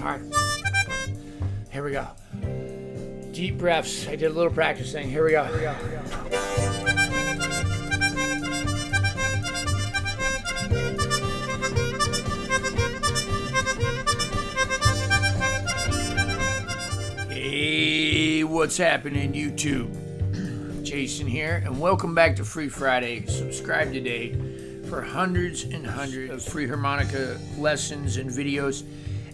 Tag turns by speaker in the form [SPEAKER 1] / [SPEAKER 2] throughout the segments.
[SPEAKER 1] hard. Here we go. Deep breaths. I did a little practicing. Here we go. Hey, what's happening, YouTube? Jason here, and welcome back to Free Friday. Subscribe today for hundreds and hundreds of free harmonica lessons and videos.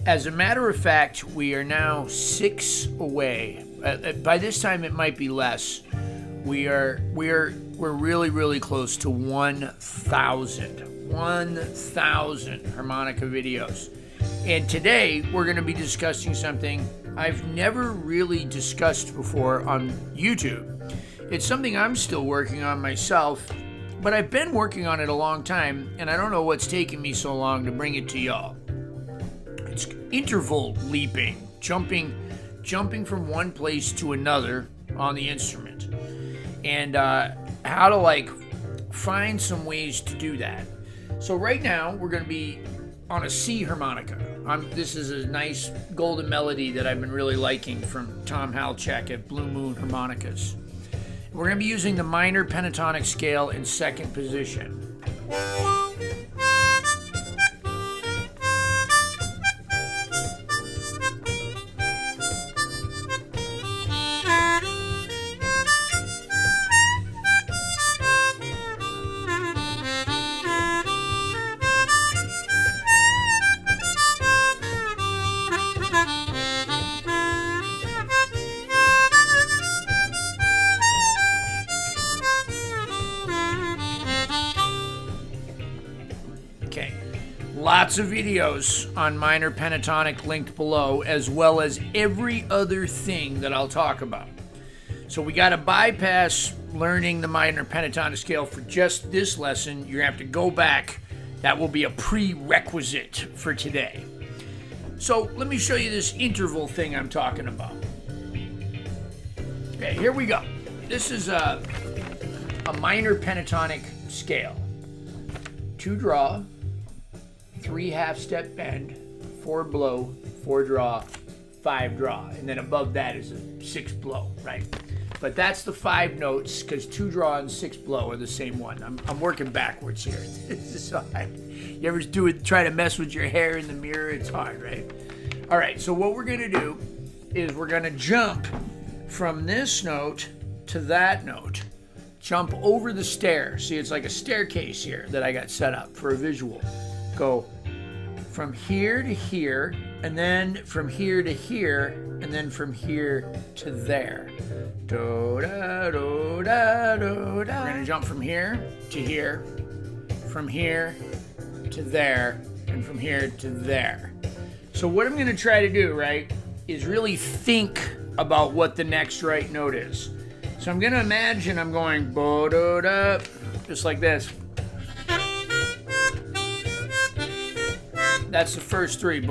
[SPEAKER 1] As a matter of fact, we are now 6 away. By this time, it might be less. We're really close to 1,000 harmonica videos. And today we're going to be discussing something I've never really discussed before on YouTube. It's something I'm still working on myself, but I've been working on it a long time, and I don't know what's taking me so long to bring it to y'all. It's interval leaping, jumping from one place to another on the instrument, and how to find some ways to do that. So right now we're going to be on a C harmonica. This is a nice golden melody that I've been really liking from Tom Halchak at Blue Moon Harmonicas. We're going to be using the minor pentatonic scale in second position. Lots of videos on minor pentatonic linked below, as well as every other thing that I'll talk about. So we got to bypass learning the minor pentatonic scale for just this lesson. You're going to have to go back. That will be a prerequisite for today. So let me show you this interval thing I'm talking about. Okay, here we go. This is a minor pentatonic scale. 2 draw, 3 half-step bend, 4 blow, 4 draw, 5 draw, and then above that is a 6 blow, right? But that's the 5 notes, because 2 draw and 6 blow are the same one. I'm working backwards here. This is hard. You ever try to mess with your hair in the mirror? It's hard, right? All right, so what we're gonna do is we're gonna jump from this note to that note. Jump over the stair. See, it's like a staircase here that I got set up for a visual. Go from here to here, and then from here to here, and then from here to there. Do da do da do da. We're gonna jump from here to here, from here to there, and from here to there. So what I'm gonna try to do, right, is really think about what the next right note is. So I'm gonna imagine I'm going bo do da, just like this. That's the first 3. And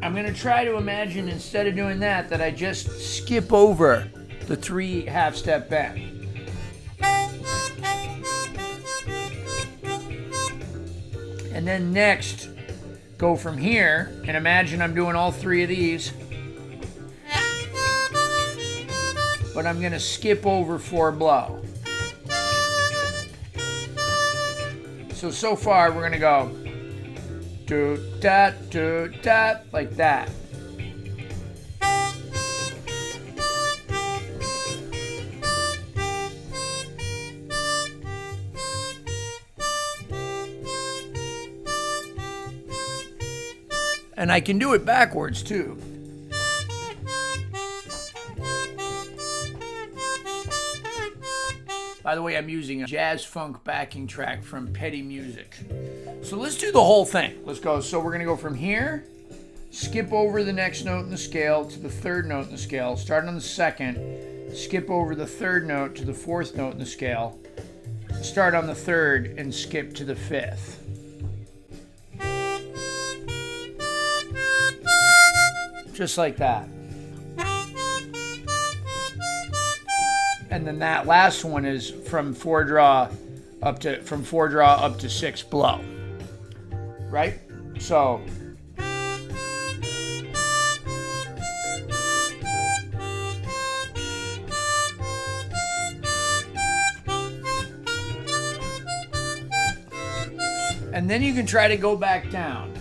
[SPEAKER 1] I'm going to try to imagine, instead of doing that, I just skip over the 3 half-step bend. And then next, go from here, and imagine I'm doing all 3 of these. But I'm going to skip over 4 blow. So far, we're going to go do-da, like that. And I can do it backwards, too. By the way, I'm using a jazz funk backing track from Petty Music. So let's do the whole thing. Let's go. So we're going to go from here, skip over the next note in the scale to the 3rd note in the scale, start on the 2nd, skip over the 3rd note to the 4th note in the scale, start on the 3rd, and skip to the 5th. Just like that. And then that last one is from 4 draw up to 6 blow. right? So and then you can try to go back down.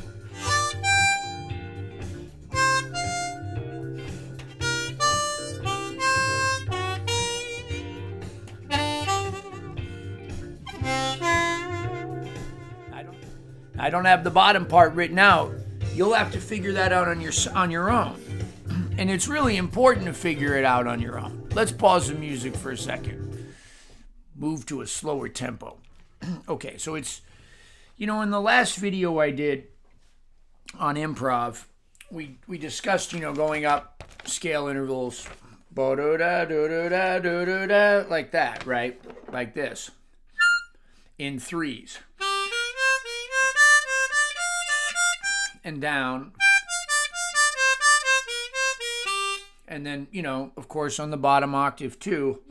[SPEAKER 1] I don't have the bottom part written out. You'll have to figure that out on your own. And it's really important to figure it out on your own. Let's pause the music for a second. Move to a slower tempo. Okay, so it's, you know, in the last video I did on improv, we discussed, you know, going up scale intervals, ba-do-da-do-do-da-do-do-da, like that, right? Like this, in threes. And down. And then, you know, of course, on the bottom octave too.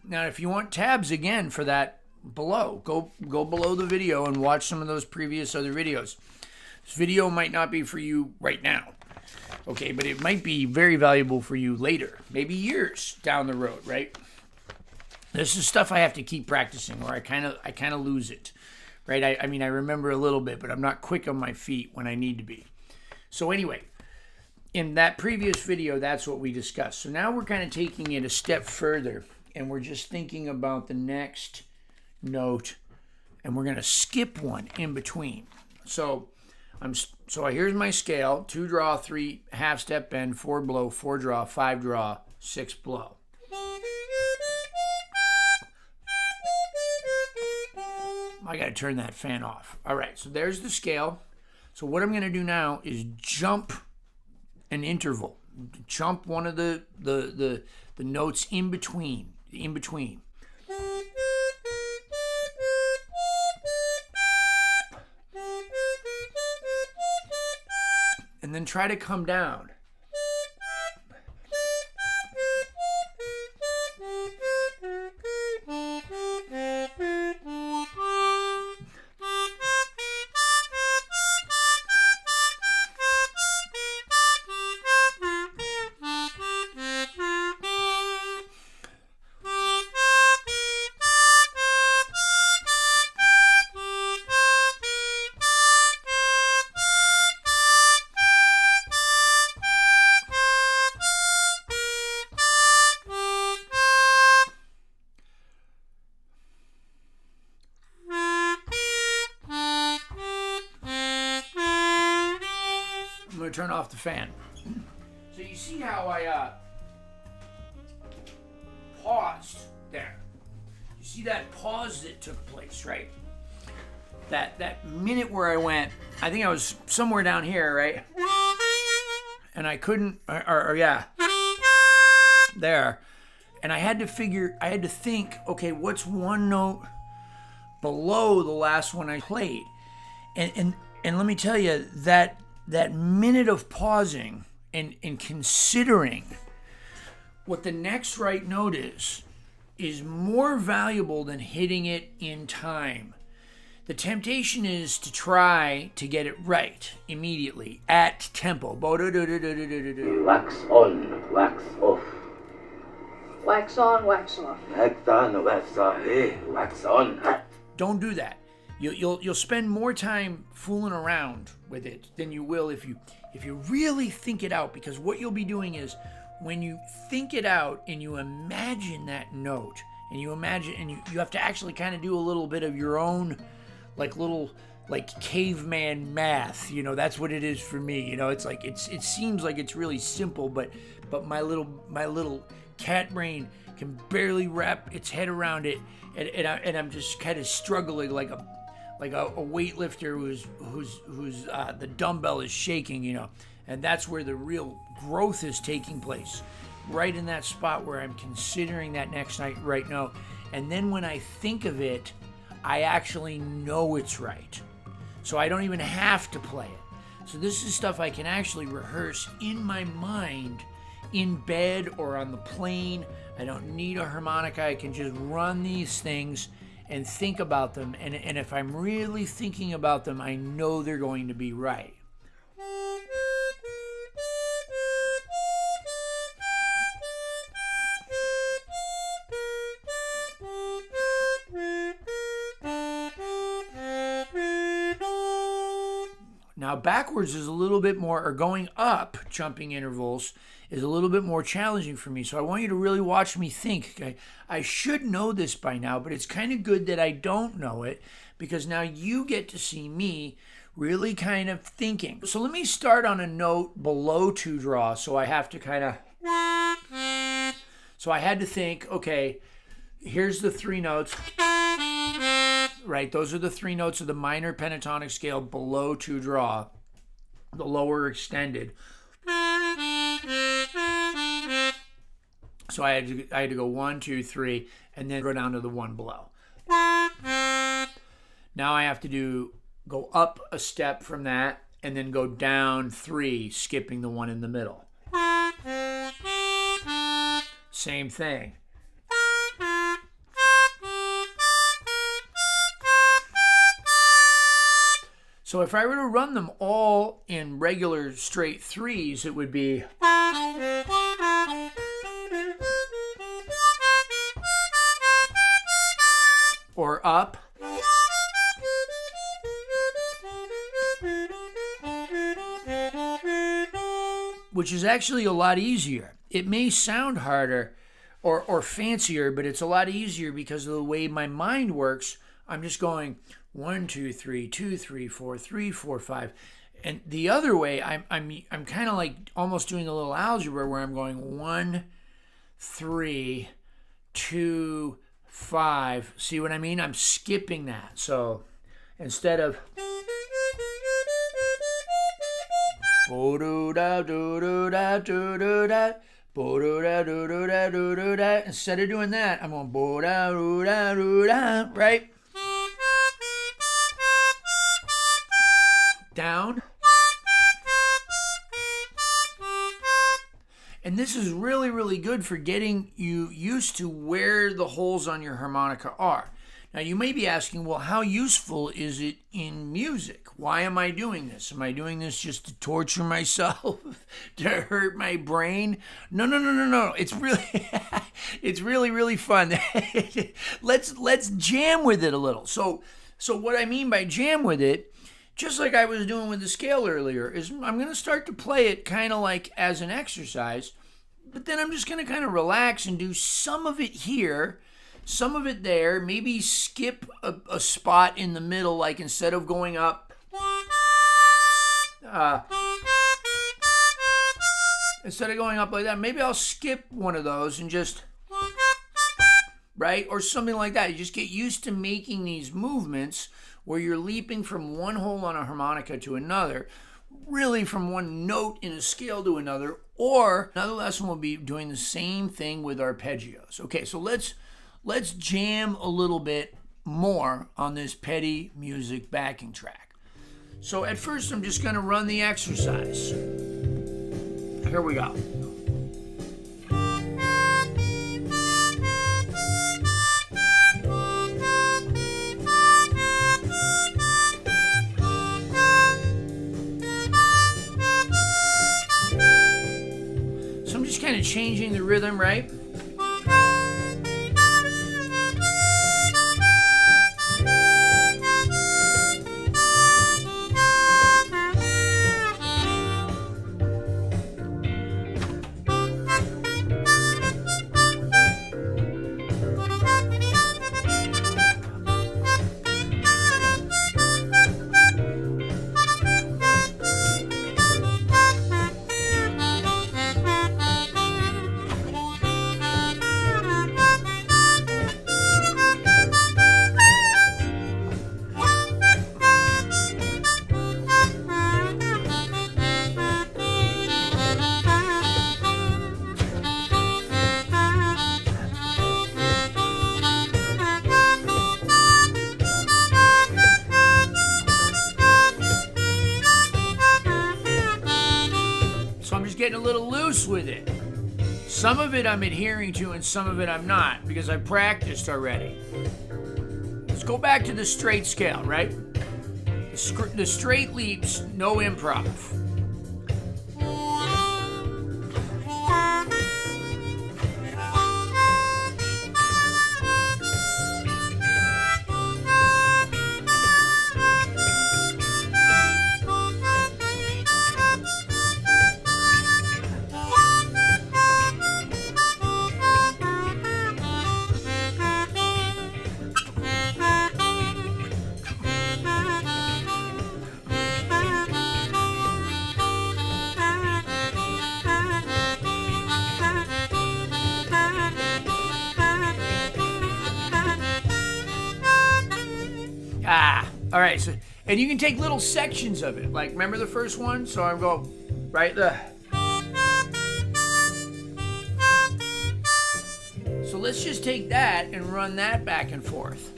[SPEAKER 1] Now, if you want tabs again for that below, go below the video and watch some of those previous other videos. This video might not be for you right now, okay, but it might be very valuable for you later, maybe years down the road, right? This is stuff I have to keep practicing, or I kind of lose it, right? I mean, I remember a little bit, but I'm not quick on my feet when I need to be. So anyway, in that previous video, that's what we discussed. So now we're kind of taking it a step further, and we're just thinking about the next note, and we're going to skip one in between. So here's my scale: 2 draw, 3 half step bend, 4 blow, 4 draw, 5 draw, 6 blow. I got to turn that fan off. All right, so there's the scale. So what I'm going to do now is jump an interval. Jump one of the notes in between. And then try to come down. Turn off the fan. So you see how I paused there. You see that pause that took place, right? That minute where I went, I think I was somewhere down here, right? And I couldn't, or yeah, there. And I had to think, okay, what's one note below the last one I played? And let me tell you, that minute of pausing and considering what the next right note is more valuable than hitting it in time. The temptation is to try to get it right immediately at tempo.
[SPEAKER 2] Wax on, wax off.
[SPEAKER 3] Wax on, wax off.
[SPEAKER 2] Wax on, wax off. Hey, wax on.
[SPEAKER 1] Don't do that. You'll spend more time fooling around with it than you will if you really think it out, because what you'll be doing is when you think it out and you imagine that note and you have to actually kind of do a little bit of your own like caveman math, you know. That's what it is for me, you know. It's like it seems like it's really simple, but my little cat brain can barely wrap its head around it, and I'm just kind of struggling like a weightlifter who's the dumbbell is shaking, you know. And that's where the real growth is taking place, right in that spot where I'm considering that next night right now. And then when I think of it, I actually know it's right, so I don't even have to play it. So this is stuff I can actually rehearse in my mind in bed or on the plane. I don't need a harmonica. I can just run these things and think about them. And if I'm really thinking about them, I know they're going to be right. Now backwards is a little bit more, or going up, jumping intervals, is a little bit more challenging for me. So I want you to really watch me think. I should know this by now, but it's kind of good that I don't know it, because now you get to see me really kind of thinking. So let me start on a note below 2 draw. So I have to kind of, so I had to think, okay, here's the 3 notes. Right, those are the 3 notes of the minor pentatonic scale below 2 draw, the lower extended. So I had to go 1, 2, 3, and then go down to the 1 below. Now I have to go up a step from that, and then go down 3, skipping the 1 in the middle. Same thing. So if I were to run them all in regular straight 3s, it would be, or up, which is actually a lot easier. It may sound harder or fancier, but it's a lot easier because of the way my mind works. I'm just going 1, 2, 3, 2, 3, 4, 3, 4, 5. And the other way, I'm kind of like almost doing a little algebra where I'm going 1, 3, 2, 5. See what I mean? I'm skipping that. So instead of instead of doing that, I'm going right? Down. And this is really, really good for getting you used to where the holes on your harmonica are. Now you may be asking, well, how useful is it in music? Why am I doing this? Am I doing this just to torture myself? To hurt my brain? No. It's really it's really, really fun. Let's jam with it a little. So what I mean by jam with it, just like I was doing with the scale earlier, is I'm going to start to play it kind of like as an exercise, but then I'm just going to kind of relax and do some of it here, some of it there, maybe skip a spot in the middle, like instead of going up, like that, maybe I'll skip one of those and just, right, or something like that. You just get used to making these movements where you're leaping from one hole on a harmonica to another, really from one note in a scale to another, or another lesson will be doing the same thing with arpeggios. Okay, so let's jam a little bit more on this Petty music backing track. So at first I'm just going to run the exercise. Here we go. So I'm just kind of changing the rhythm, right? Getting a little loose with it. Some of it I'm adhering to and some of it I'm not because I practiced already. Let's go back to the straight scale, right? The straight leaps, no improv. All right, so, and you can take little sections of it. Like, remember the first one? So I go right there. So let's just take that and run that back and forth.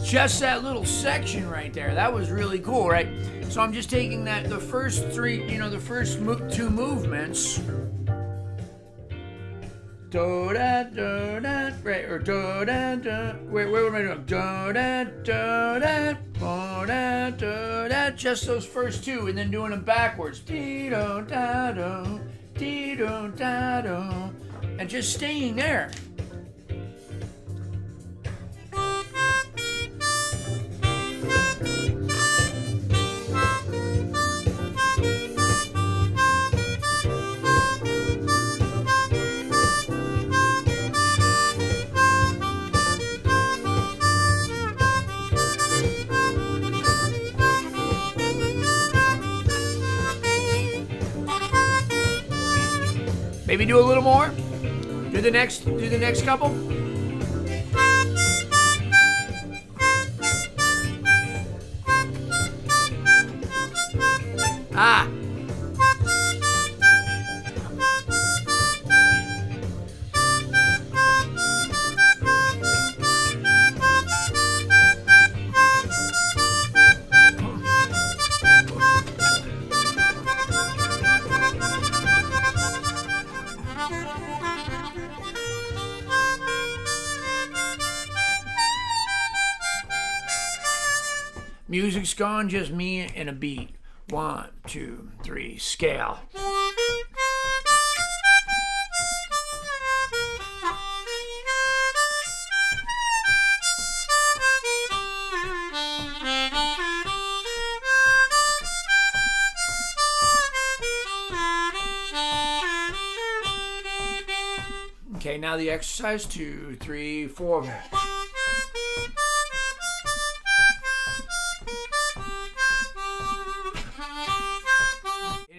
[SPEAKER 1] Just that little section right there, that was really cool, right? So I'm just taking that, the first three, the first two movements. Do da do da, right? Or do da do. Wait, what am I doing? Do da do da, do da do da. Just those first two, and then doing them backwards. Dee do da do, dee do da do, and just staying there. Maybe do a little more. Do the next couple. Ah. Music's gone, just me and a beat. 1, 2, 3, scale. Okay, now the exercise. 2, 3, 4.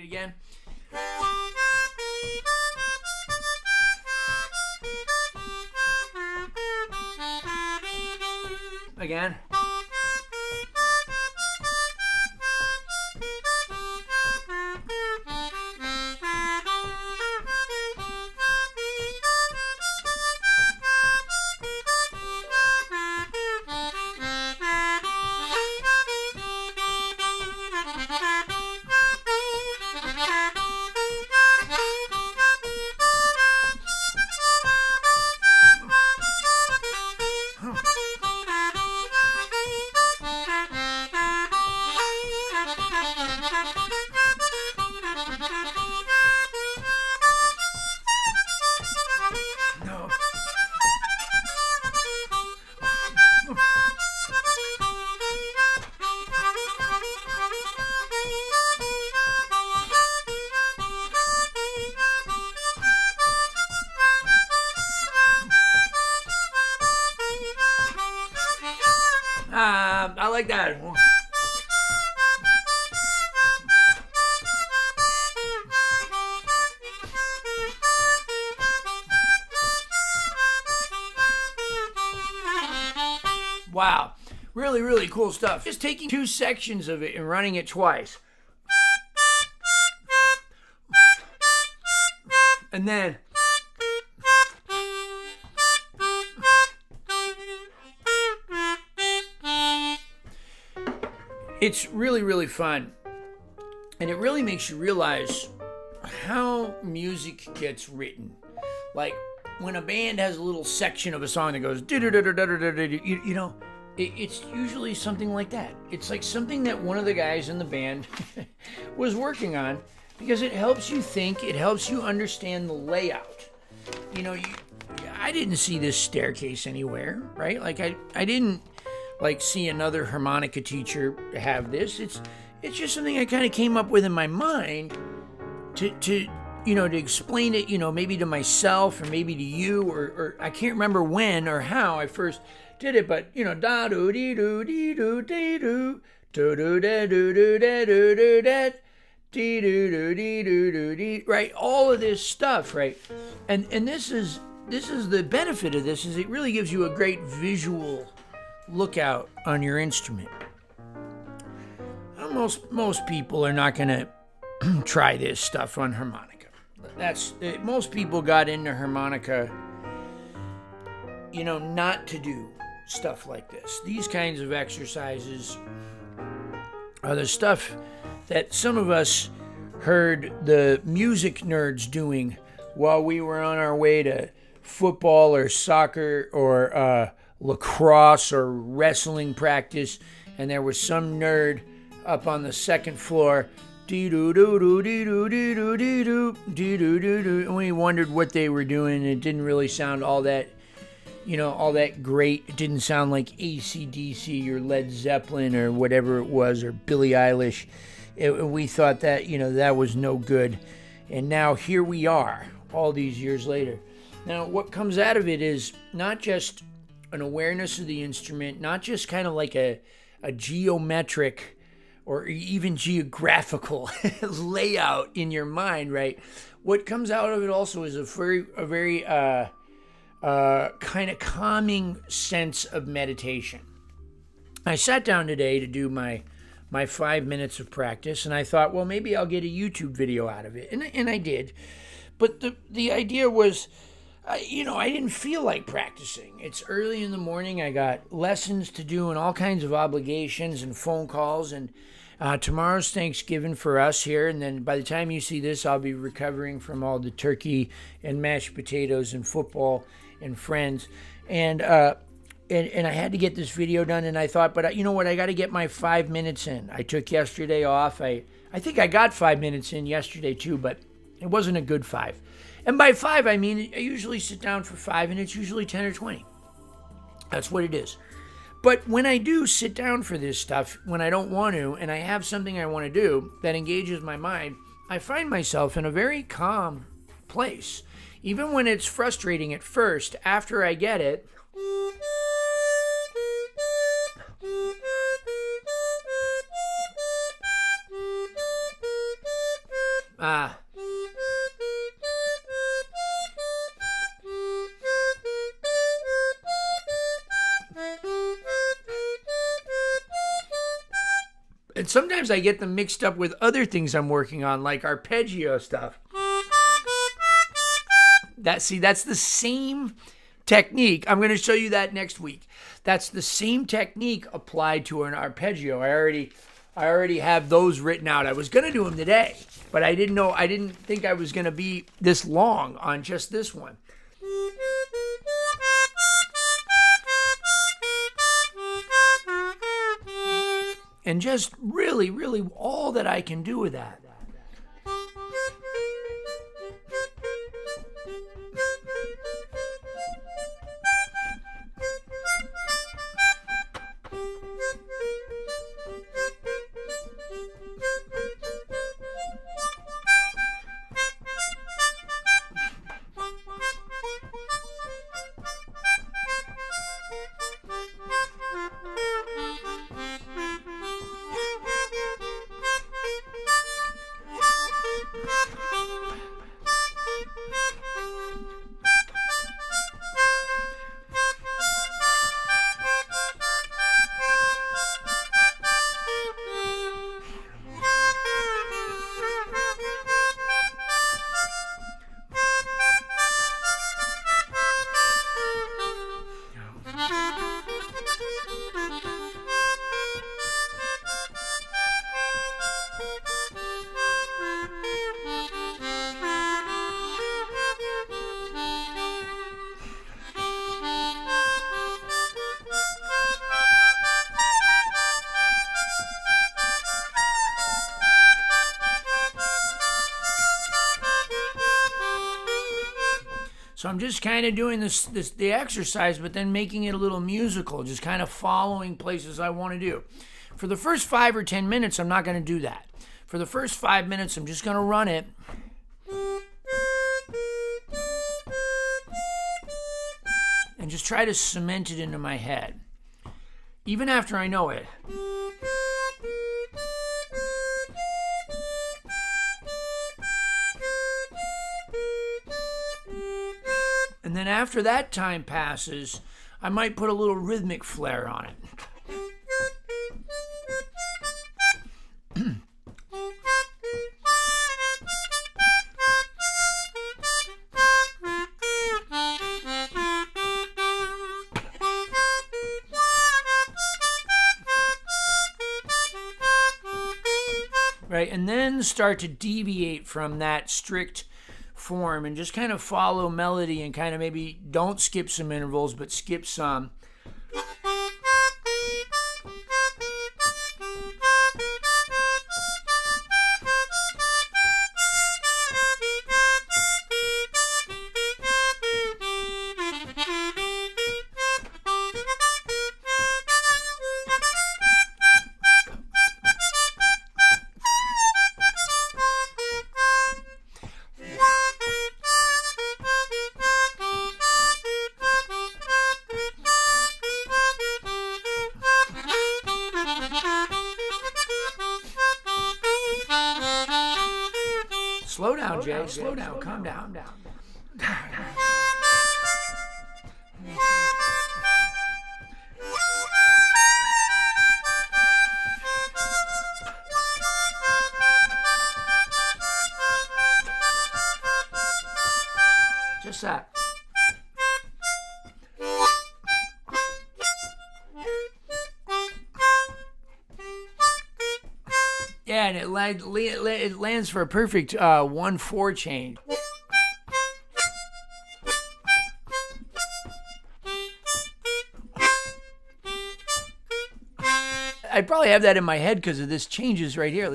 [SPEAKER 1] Again. Again. I like that. really, really cool stuff. Just taking 2 sections of it and running it twice. And then it's really, really fun. And it really makes you realize how music gets written. Like when a band has a little section of a song that goes, you know, it's usually something like that. It's like something that one of the guys in the band was working on, because it helps you think, it helps you understand the layout. You know, I didn't see this staircase anywhere, right? Like I didn't like see another harmonica teacher have this. It's just something I kind of came up with in my mind to you know, to explain it, you know, maybe to myself or maybe to you, or I can't remember when or how I first did it, but you know, da do dee do dee do dee do do do da do do da do do da dee do do dee do do dee, right? All of this stuff, right? And this is the benefit of this, is it really gives you a great visual lookout on your instrument. Most people are not going to try this stuff on harmonica. Most people got into harmonica, you know, not to do stuff like this. These kinds of exercises are the stuff that some of us heard the music nerds doing while we were on our way to football or soccer or lacrosse or wrestling practice, and there was some nerd up on the second floor, and we wondered what they were doing. It didn't really sound all that, you know, all that great. It didn't sound like AC/DC or Led Zeppelin or whatever it was, or Billie Eilish. We thought that, you know, that was no good. And now here we are, all these years later. Now, what comes out of it is not just an awareness of the instrument, not just kind of like a geometric or even geographical layout in your mind, right? What comes out of it also is a very kind of calming sense of meditation. I sat down today to do my 5 minutes of practice, and I thought, well, maybe I'll get a YouTube video out of it, and I did. But the idea was, you know, I didn't feel like practicing. It's early in the morning. I got lessons to do and all kinds of obligations and phone calls, and tomorrow's Thanksgiving for us here, and then by the time you see this, I'll be recovering from all the turkey and mashed potatoes and football and friends, and I had to get this video done, and I thought, but you know what, I got to get my 5 minutes in. I took yesterday off. I think I got 5 minutes in yesterday too, but it wasn't a good 5. And by 5, I mean, I usually sit down for 5, and it's usually 10 or 20. That's what it is. But when I do sit down for this stuff, when I don't want to, and I have something I want to do that engages my mind, I find myself in a very calm place. Even when it's frustrating at first, after I get it, and sometimes I get them mixed up with other things I'm working on, like arpeggio stuff. That's the same technique. I'm going to show you that next week. That's the same technique applied to an arpeggio. I already have those written out. I was going to do them today, but I didn't think I was going to be this long on just this one. And just really, really all that I can do with that. So I'm just kind of doing the exercise, but then making it a little musical, just kind of following places I want to do. For the first 5 or 10 minutes, I'm not going to do that. For the first 5 minutes, I'm just going to run it. And just try to cement it into my head. Even after I know it. And then after that time passes, I might put a little rhythmic flair on it. Right, and then start to deviate from that strict form and just kind of follow melody and kind of maybe don't skip some intervals, but skip some. Slow down, Jay. Slow down. Calm down. Just that. Yeah, and it lands for a perfect 1/4 change. I probably have that in my head because of this changes right here.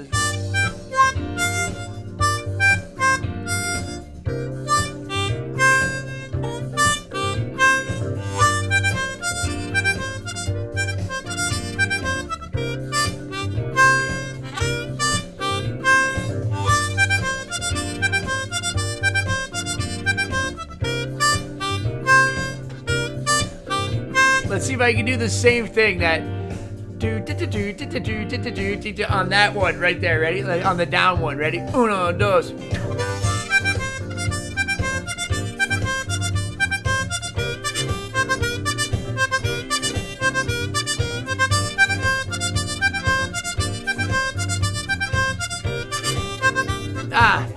[SPEAKER 1] Let's see if I can do the same thing that on that one right there. Ready? Like on the down one. Ready? Uno, dos. Ah.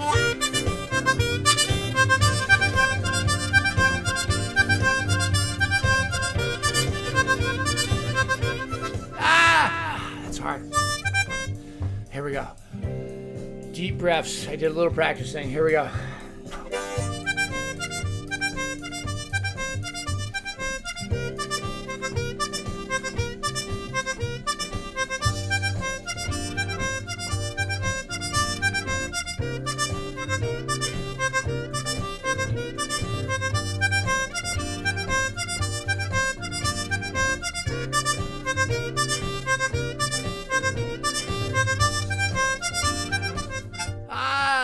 [SPEAKER 1] Here we go. Deep breaths. I did a little practice thing. Here we go.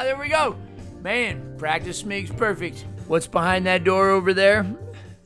[SPEAKER 1] There we go. Man, practice makes perfect. What's behind that door over there?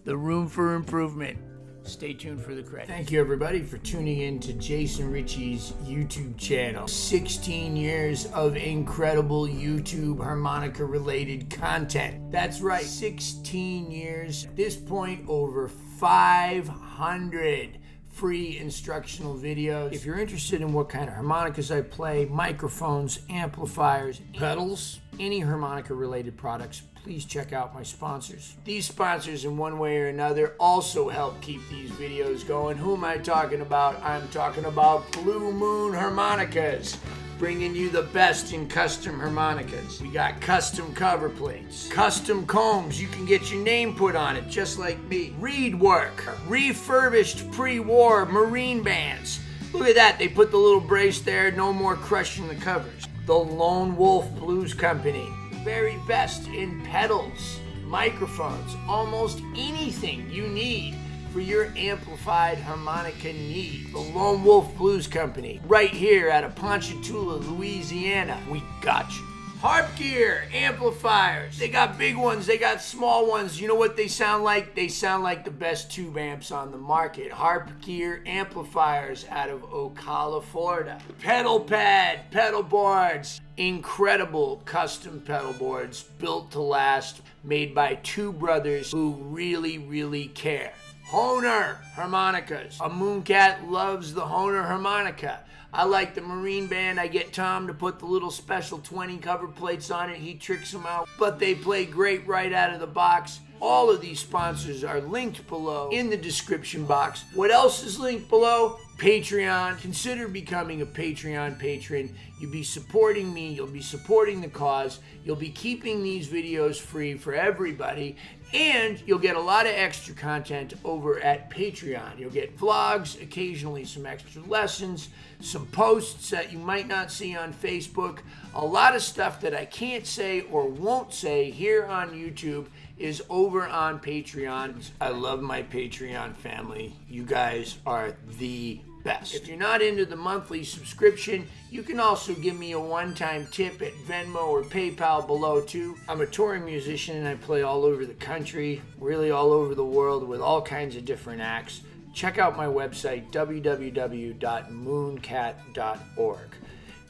[SPEAKER 1] The room for improvement. Stay tuned for the credits. Thank you, everybody, for tuning in to Jason Ricci's YouTube channel. 16 years of incredible YouTube harmonica-related content. That's right, 16 years. At this point, over 500 free instructional videos. If you're interested in what kind of harmonicas I play, microphones, amplifiers, pedals, any harmonica related products, please check out my sponsors. These sponsors in one way or another also help keep these videos going. Who am I talking about? I'm talking about Blue Moon Harmonicas, bringing you the best in custom harmonicas. We got custom cover plates, custom combs, you can get your name put on it just like me. Reed work, refurbished pre-war Marine bands. Look at that, they put the little brace there, no more crushing the covers. The Lone Wolf Blues Company, the very best in pedals, microphones, almost anything you need for your amplified harmonica need. The Lone Wolf Blues Company, right here out of Ponchatoula, Louisiana. We got you. Harp gear, amplifiers. They got big ones, they got small ones. You know what they sound like? They sound like the best tube amps on the market. Harp gear amplifiers out of Ocala, Florida. Pedal pad, pedal boards. Incredible custom pedal boards built to last, made by two brothers who really, really care. Hohner harmonicas. A Mooncat loves the Hohner harmonica. I like the Marine Band. I get Tom to put the little special 20 cover plates on it. He tricks them out, but they play great right out of the box. All of these sponsors are linked below in the description box. What else is linked below? Patreon. Consider becoming a Patreon patron. You'll be supporting me. You'll be supporting the cause. You'll be keeping these videos free for everybody. And you'll get a lot of extra content over at Patreon. You'll get vlogs, occasionally some extra lessons, some posts that you might not see on Facebook. A lot of stuff that I can't say or won't say here on YouTube is over on Patreon. I love my Patreon family. You guys are the best. If you're not into the monthly subscription, you can also give me a one-time tip at Venmo or PayPal below too. I'm a touring musician and I play all over the country, really all over the world with all kinds of different acts. Check out my website, www.mooncat.org.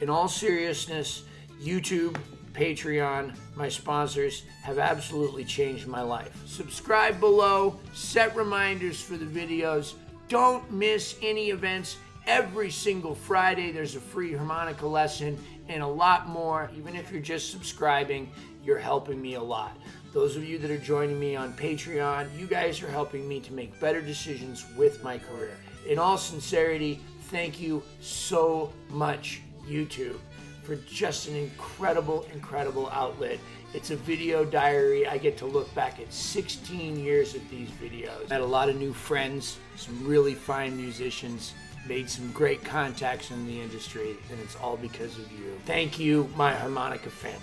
[SPEAKER 1] In all seriousness, YouTube, Patreon, my sponsors have absolutely changed my life. Subscribe below, set reminders for the videos. Don't miss any events. Every single Friday there's a free harmonica lesson and a lot more. Even if you're just subscribing, you're helping me a lot. Those of you that are joining me on Patreon, you guys are helping me to make better decisions with my career. In all sincerity, thank you so much, YouTube, for just an incredible, incredible outlet. It's a video diary. I get to look back at 16 years of these videos. I had a lot of new friends, some really fine musicians, made some great contacts in the industry, and it's all because of you. Thank you, my harmonica family.